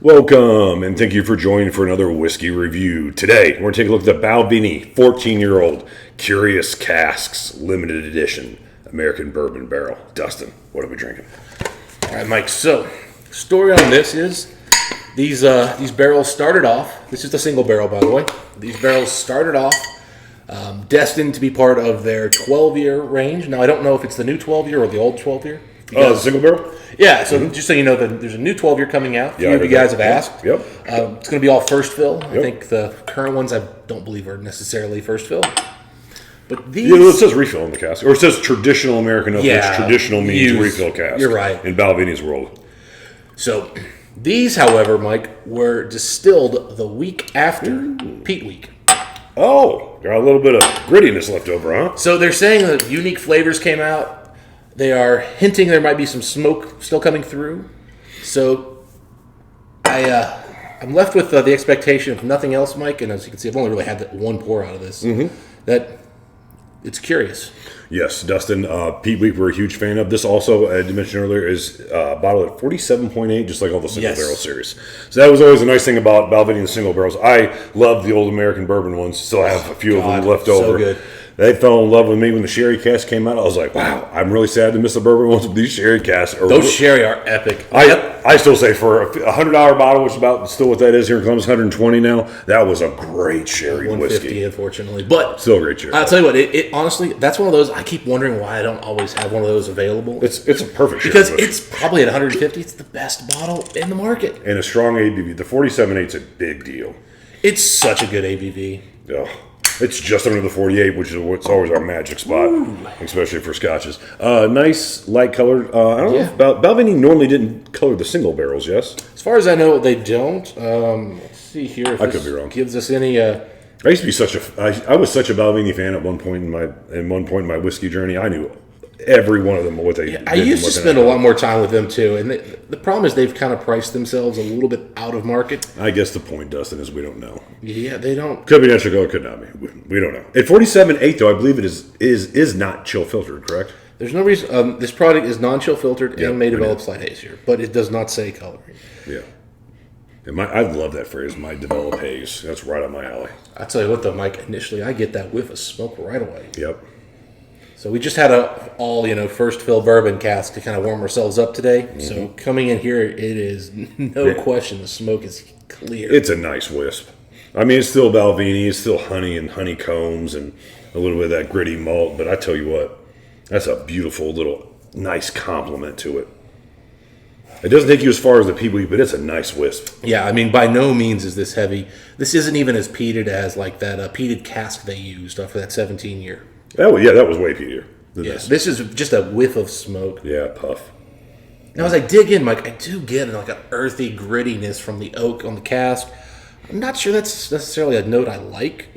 Welcome, and thank you for joining for another whiskey review. Today, we're going to take a look at the Balvenie 14-year-old Curious Casks limited edition American bourbon barrel. Dustin, what are we drinking? All right, Mike. So, story on this is these barrels started off. This is the single barrel, by the way. These barrels started off destined to be part of their 12-year range. Now, I don't know if it's the new 12-year or the old 12-year. The single barrel? Yeah, so just so you know, there's a new 12-year coming out. A few of you guys have asked. Yep. It's going to be all first fill. I think the current ones I don't believe are necessarily first fill. But these... Yeah, it says refill in the cask. Or it says traditional American, which traditional means refill cask. You're right. In Balvenie's world. So, these, however, Mike, were distilled the week after Peat Week. Oh, got a little bit of grittiness left over, huh? So they're saying that unique flavors came out. They are hinting there might be some smoke still coming through. So I'm left with the expectation of nothing else, Mike. And as you can see, I've only really had that one pour out of this. That it's curious. Yes, Dustin, Peat Week we're a huge fan of. This also, as I mentioned earlier, is bottled at 47.8, just like all the single barrel series. So that was always a nice thing about Balvenie and the single barrels. I love the old American bourbon ones. Still have a few of them left over. So good. They fell in love with me when the sherry cask came out. I was like, wow, I'm really sad to miss the bourbon ones, but these sherry casks are... Those sherry are epic. I still say for a $100 bottle, which is about still what that is here in Columbus, 120 now, that was a great sherry 150, whiskey. Unfortunately. But still a great sherry. I'll tell you what, it honestly, that's one of those, I keep wondering why I don't always have one of those available. It's a perfect sherry because whiskey. it's probably at 150, it's the best bottle in the market. And a strong ABV. The 47.8 is a big deal. It's such a good ABV. Oh, it's just under the 48, which is what's always our magic spot, especially for scotches. Nice light colored. I don't know if Balvenie normally didn't color the single barrels, yes? As far as I know, they don't. Let's see here if I could be wrong. Gives us any... I used to be I was such a Balvenie fan at one point in my whiskey journey. I knew every one of them what they did. I used to spend a lot more time with them too, and the problem is they've kind of priced themselves a little bit out of market. I guess the point, Dustin, is we don't know. Yeah, they don't. Could be natural color, could not be. We don't know. At 47.8, though, I believe it is not chill filtered, correct? There's no reason. This product is non-chill filtered and may develop slight haze here, but it does not say coloring. Yeah. And I love that phrase, might develop haze. That's right up my alley. I tell you what, though, Mike. Initially, I get that whiff of smoke right away. Yep. So we just had all first fill bourbon cask to kind of warm ourselves up today. So coming in here, it is no question the smoke is clear. It's a nice wisp. I mean, it's still Balvenie, it's still honey and honeycombs and a little bit of that gritty malt. But I tell you what, that's a beautiful little nice compliment to it. It doesn't take you as far as the Peat Week, but it's a nice wisp. Yeah, I mean, by no means is this heavy. This isn't even as peated as like that peated cask they used for that 17-year. That was way peatier than this. This is just a whiff of smoke. Yeah, puff. Now, as I dig in, Mike, I do get like an earthy grittiness from the oak on the cask. I'm not sure that's necessarily a note I like.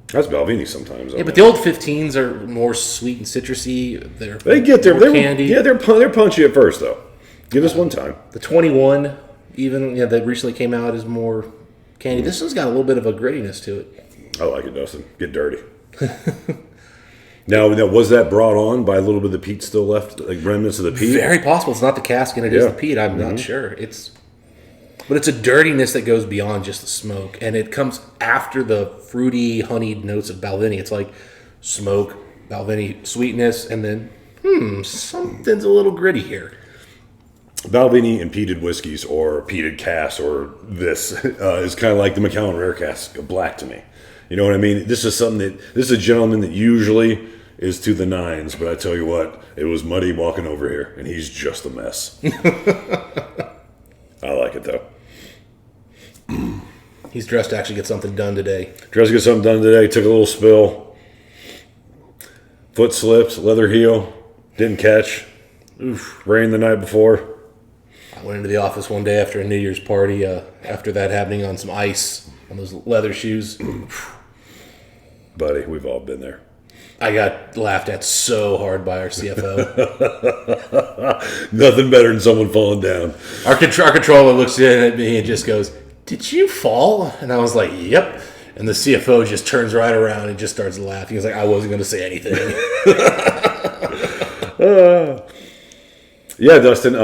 That's Balvenie sometimes. Yeah, but the old 15s are more sweet and citrusy. They get there. They're candy. Yeah, they're punchy at first, though. Give us one time. The 21, even that recently came out, is more candy. This one's got a little bit of a grittiness to it. I like it, Dustin. Get dirty. Now, was that brought on by a little bit of the peat still left, like remnants of the peat? Very possible. It's not the cask and it is the peat. I'm not sure. But it's a dirtiness that goes beyond just the smoke, and it comes after the fruity, honeyed notes of Balvenie. It's like smoke, Balvenie sweetness, and then something's a little gritty here. Balvenie and peated whiskeys or peated casks or this is kind of like the Macallan Rare Cask of black to me. You know what I mean? This is a gentleman that usually is to the nines, but I tell you what, it was muddy walking over here, and he's just a mess. I like it, though. He's dressed to actually get something done today. Took a little spill. Foot slips, leather heel, didn't catch. Oof. Rained the night before. I went into the office one day after a New Year's party, after that happening on some ice on those leather shoes. Buddy, we've all been there. I got laughed at so hard by our CFO. Nothing better than someone falling down. Our controller looks in at me and just goes, "Did you fall?" And I was like, "Yep." And the CFO just turns right around and just starts laughing. He's like, "I wasn't going to say anything." Yeah, Dustin.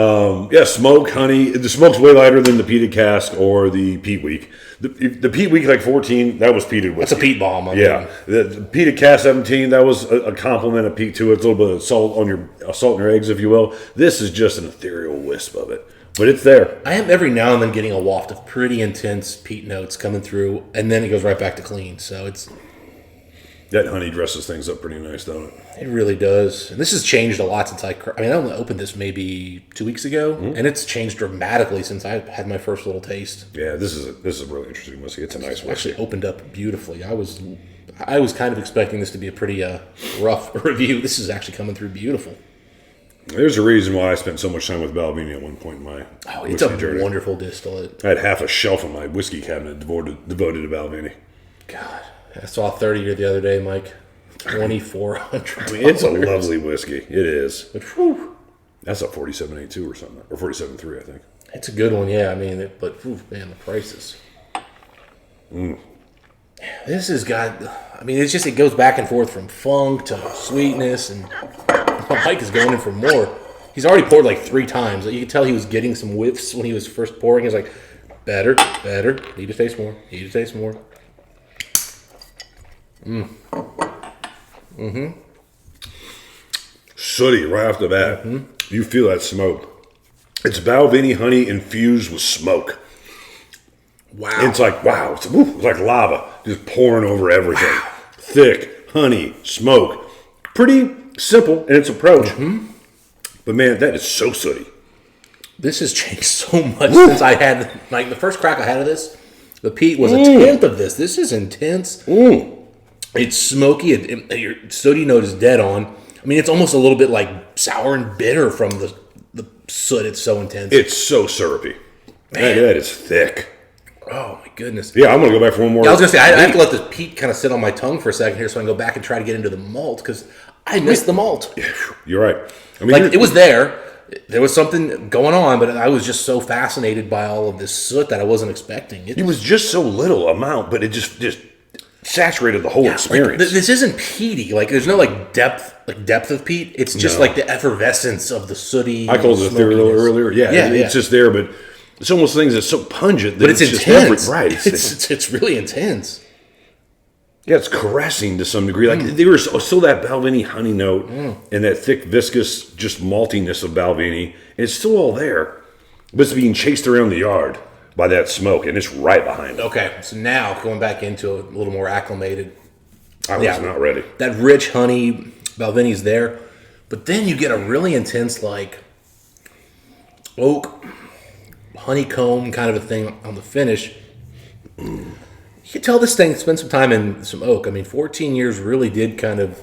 Yeah, smoke, honey. The smoke's way lighter than the peated cask or the peat week. The peat week, like 14, that was peated whiskey. That's a peat bomb. Yeah, the peated cask 17, that was a compliment of peat to it. It's a little bit of salt in your eggs, if you will. This is just an ethereal wisp of it, but it's there. I am every now and then getting a waft of pretty intense peat notes coming through, and then it goes right back to clean. So That honey dresses things up pretty nice, don't it? it really does. And this has changed a lot since I only opened this maybe 2 weeks ago, and it's changed dramatically since I had my first little taste. Yeah, this is a really interesting whiskey. It's a nice whiskey. Actually opened up beautifully. I was kind of expecting this to be a pretty rough review. This is actually coming through beautiful. There's a reason why I spent so much time with Balvenie at one point in my it's a journey. wonderful distillate. I had half a shelf in my whiskey cabinet devoted to Balvenie. God, I saw a 30-year the other day, Mike. 2,400. I mean, it's a lovely whiskey. It is. But whew, That's a 47.82 or something, or 47.3, I think. it's a good one, yeah. I mean, man, the prices. This has got. I mean, it goes back and forth from funk to sweetness, and Mike is going in for more. He's already poured like 3 times. You can tell he was getting some whiffs when he was first pouring. He's like, better. Need to taste more. Sooty right off the bat. You feel that smoke. It's Balvenie honey infused with smoke. Wow. It's like, wow. It's like lava just pouring over everything. Wow. Thick, honey, smoke. Pretty simple in its approach. But man, that is so sooty. This has changed so much since I had, like, the first crack I had of this. The peat was a tenth of this. This is intense. It's smoky. Your sooty note is dead on. I mean, it's almost a little bit like sour and bitter from the soot. It's so intense. It's so syrupy. Man, that is thick. Oh, my goodness. Yeah, I'm going to go back for one more. Yeah, I was going to say, I have to let this peat kind of sit on my tongue for a second here so I can go back and try to get into the malt, because I miss the malt. You're right. I mean, like, it was there. There was something going on, but I was just so fascinated by all of this soot that I wasn't expecting. It was just so little amount, but it just saturated the whole experience. Like, this isn't peaty. Like, there's no depth of peat. It's just like the effervescence of the sooty. I called it ethereal earlier. Yeah, it's just there, but it's almost things that's so pungent that but it's intense. Just right. It's really intense. Yeah, it's caressing to some degree. Like there was still that Balvenie honey note and that thick, viscous, just maltiness of Balvenie. And it's still all there, but it's being chased around the yard by that smoke, and it's right behind it. Okay, so now going back into it, a little more acclimated. I was not ready. That rich honey, Balvenie's there, but then you get a really intense, like, oak, honeycomb kind of a thing on the finish. You can tell this thing spent some time in some oak. I mean, 14 years really did kind of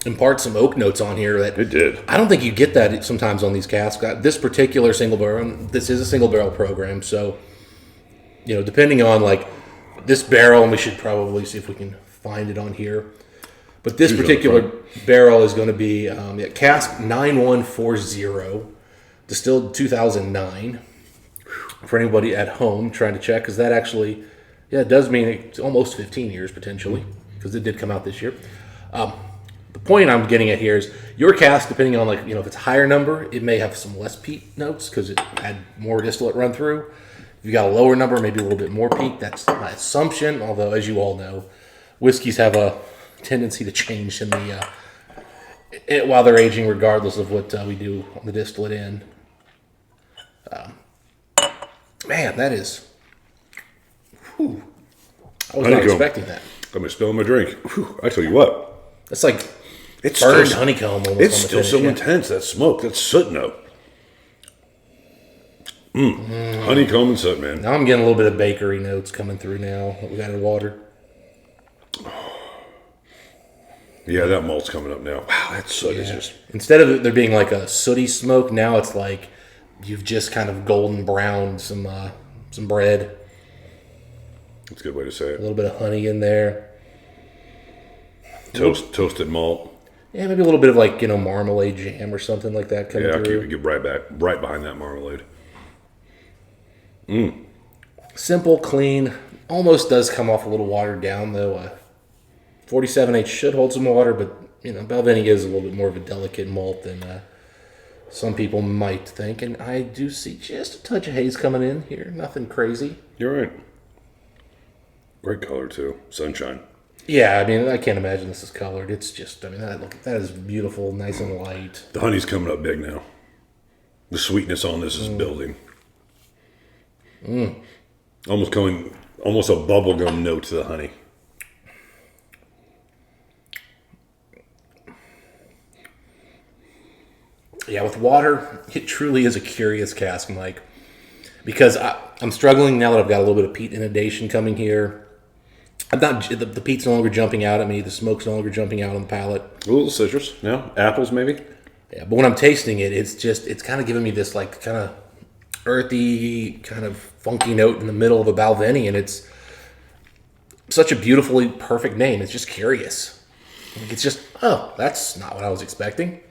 impart some oak notes on here. That it did. I don't think you get that sometimes on these casks. This particular single barrel, this is a single barrel program, so, you know, depending on, like, this barrel, and we should probably see if we can find it on here. But this particular barrel is going to be cask 9140, distilled 2009. For anybody at home trying to check, because that actually, it does mean it's almost 15 years potentially, because it did come out this year. The point I'm getting at here is your cask, depending on, like, you know, if it's a higher number, it may have some less peat notes because it had more distillate run through. If you got a lower number, maybe a little bit more peat. That's my assumption. Although, as you all know, whiskeys have a tendency to change in the while they're aging, regardless of what we do on the distillate end. Man, that is. Whew, I was not expecting that. I'm gonna spill my drink. Whew, I tell you what, it's like it's burned still, honeycomb. Almost it's on the still finish, so intense. That smoke, that soot note. Honeycomb and soot, man. Now I'm getting a little bit of bakery notes coming through now that we got in water. Yeah, that malt's coming up now. Wow, that soot is just... Instead of there being like a sooty smoke, now it's like you've just kind of golden browned some bread. That's a good way to say it. A little bit of honey in there. Toasted malt. Yeah, maybe a little bit of, like, you know, marmalade jam or something like that coming through. Yeah, get right behind that marmalade. Simple, clean. Almost does come off a little watered down, though. 47H should hold some water, but, you know, Balvenie is a little bit more of a delicate malt than some people might think, and I do see just a touch of haze coming in here. Nothing crazy. You're right. Great color, too. Sunshine. Yeah, I mean, I can't imagine this is colored. It's just, I mean, that is beautiful, nice and light. The honey's coming up big now. The sweetness on this is building. Almost a bubblegum note to the honey. Yeah, with water, it truly is a curious cask, Mike. Because I'm struggling now that I've got a little bit of peat inundation coming here. I'm not the peat's no longer jumping out at me. The smoke's no longer jumping out on the palate. A little citrus, yeah. Apples, maybe. Yeah, but when I'm tasting it, it's kind of giving me this like kind of earthy, kind of funky note in the middle of a Balvenie, and it's such a beautifully perfect name. It's just curious. It's just, oh, that's not what I was expecting.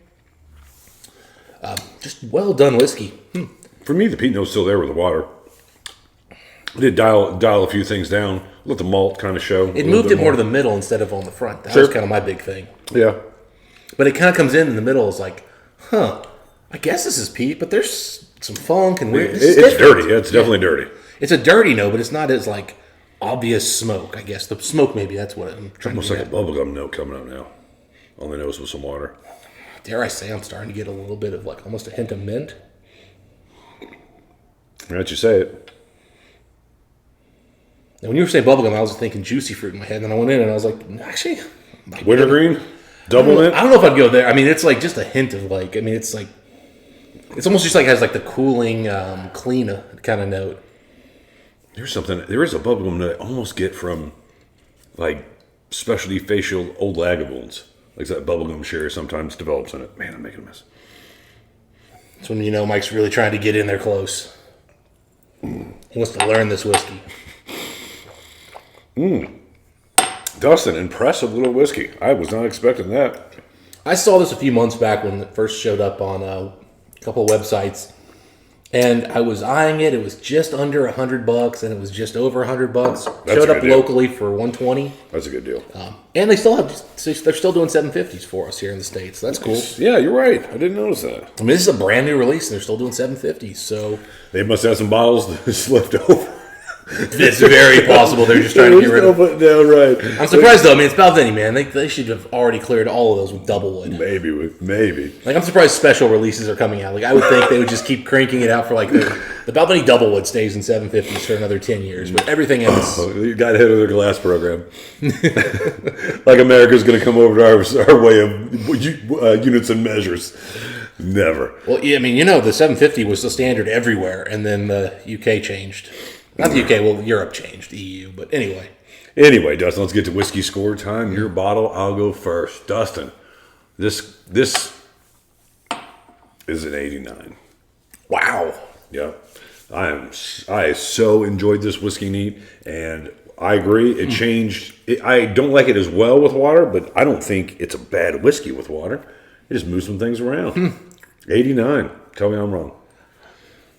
Just well done whiskey. For me, the peat note's still there with the water. I did dial a few things down. Let the malt kind of show. It moved it more to the middle instead of on the front. That was kind of my big thing. Yeah. But it kind of comes in the middle. It's like, I guess this is peat, but there's some funk and weird. It's dirty. Yeah, it's definitely dirty. It's a dirty note, but it's not as like obvious smoke. I guess the smoke, maybe that's what I'm trying Almost to like a bubblegum note coming up now. On the nose with some water. Dare I say, I'm starting to get a little bit of like almost a hint of mint. Now that you say it. And when you were saying bubblegum, I was thinking juicy fruit in my head. And then I went in and I was like, actually, Wintergreen? Double mint? I don't know if I'd go there. I mean, it's like just a hint of like, I mean, it's like, it's almost just like has like the cooling, clean kind of note. There is a bubblegum note I almost get from like specialty facial old Lagavulins. Like that bubblegum sherry sometimes develops in it. Man, I'm making a mess. That's when you know Mike's really trying to get in there close. He wants to learn this whiskey. Dustin, impressive little whiskey. I was not expecting that. I saw this a few months back when it first showed up on a couple of websites. And I was eyeing it. It was just under $100, and it was just over $100. Showed up locally for $120. That's a good deal. And they're still doing 750s for us here in the States. So that's cool. Yeah, you're right. I didn't notice that. I mean, this is a brand new release, and they're still doing 750s. So they must have some bottles that's left over. It's very possible they're just trying to get rid of it. No, right. I'm surprised, though. I mean, it's Balvenie, man. They should have already cleared all of those with double wood. Maybe. Like, I'm surprised special releases are coming out. Like, I would think they would just keep cranking it out for, like, the Balvenie double wood stays in 750s for another 10 years. But everything else... You got ahead of their glass program. Like America's going to come over to our way of units and measures. Never. Well, yeah, I mean, the 750 was the standard everywhere, and then the UK changed. Not the UK, well, Europe changed, EU, but anyway. Anyway, Dustin, let's get to whiskey score time. Your bottle, I'll go first. Dustin, this is an 89. Wow. Yeah. I so enjoyed this whiskey neat, and I agree. It changed. I don't like it as well with water, but I don't think it's a bad whiskey with water. It just moves some things around. 89. Tell me I'm wrong.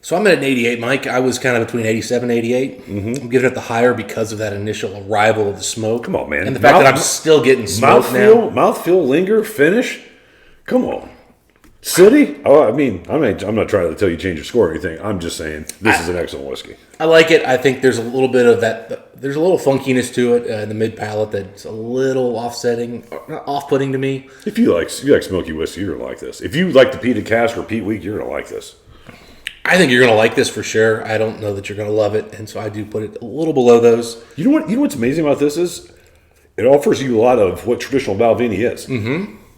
So I'm at an 88, Mike. I was kind of between 87 and 88. I'm giving it the higher because of that initial arrival of the smoke. Come on, man. And the fact that I'm still getting smoke now. Mouthfeel, linger, finish. Come on. City? Oh, I mean, I'm not trying to tell you change your score or anything. I'm just saying this is an excellent whiskey. I like it. I think there's a little bit of that. There's a little funkiness to it in the mid palate that's a little offsetting, not off-putting to me. If you like smoky whiskey, you're gonna like this. If you like the peated cask or peat week, you're gonna like this. I think you're gonna like this for sure. I don't know that you're gonna love it, and so I do put it a little below those. You know what's amazing about this is it offers you a lot of what traditional Balvenie is.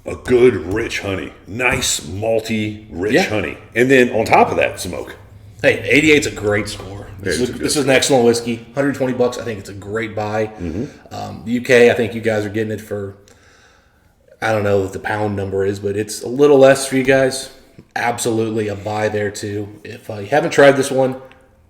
A good, rich honey. Nice, malty, rich honey. And then on top of that, smoke. Hey, 88's a great score. This is an excellent whiskey. $120, I think it's a great buy. The UK, I think you guys are getting it for, I don't know what the pound number is, but it's a little less for you guys. Absolutely a buy there too. If you haven't tried this one,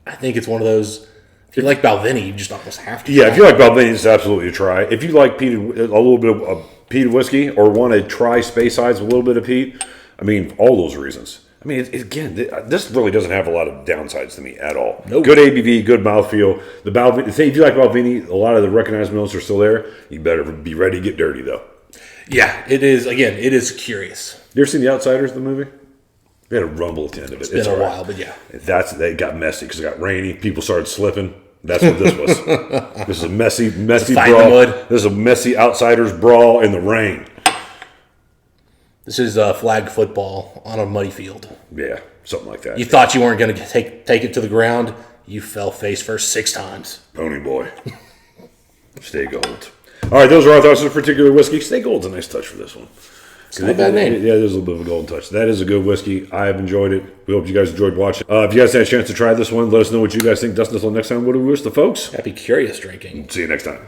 I think it's one of those. If you like Balvenie, you just almost have to. Yeah, if you like Balvenie, it's absolutely a try. If you like a little bit of peated whiskey or want to try Space Sides with a little bit of peat, I mean, all those reasons. I mean, again, this really doesn't have a lot of downsides to me at all. Nope. Good ABV, good mouthfeel. The Balvenie, if you like Balvenie, a lot of the recognized notes are still there. You better be ready to get dirty, though. Yeah, it is. Again, it is curious. You ever seen The Outsiders, the movie? We had a rumble at the end of it. It's been a all right. while, but yeah. It got messy because it got rainy. People started slipping. That's what this was. This is a messy Fight brawl. in the mud. This is a messy outsiders brawl in the rain. This is flag football on a muddy field. Yeah, something like that. You thought you weren't going to take it to the ground. You fell face first 6 times. Pony boy. Stay gold. All right, those are our thoughts on a particular whiskey. Stay gold's a nice touch for this one. It's not a bad name. Yeah, there's a little bit of a golden touch. That is a good whiskey. I have enjoyed it. We hope you guys enjoyed watching. If you guys had a chance to try this one, let us know what you guys think. Dustin, until next time, what do we wish the folks? Happy curious drinking. See you next time.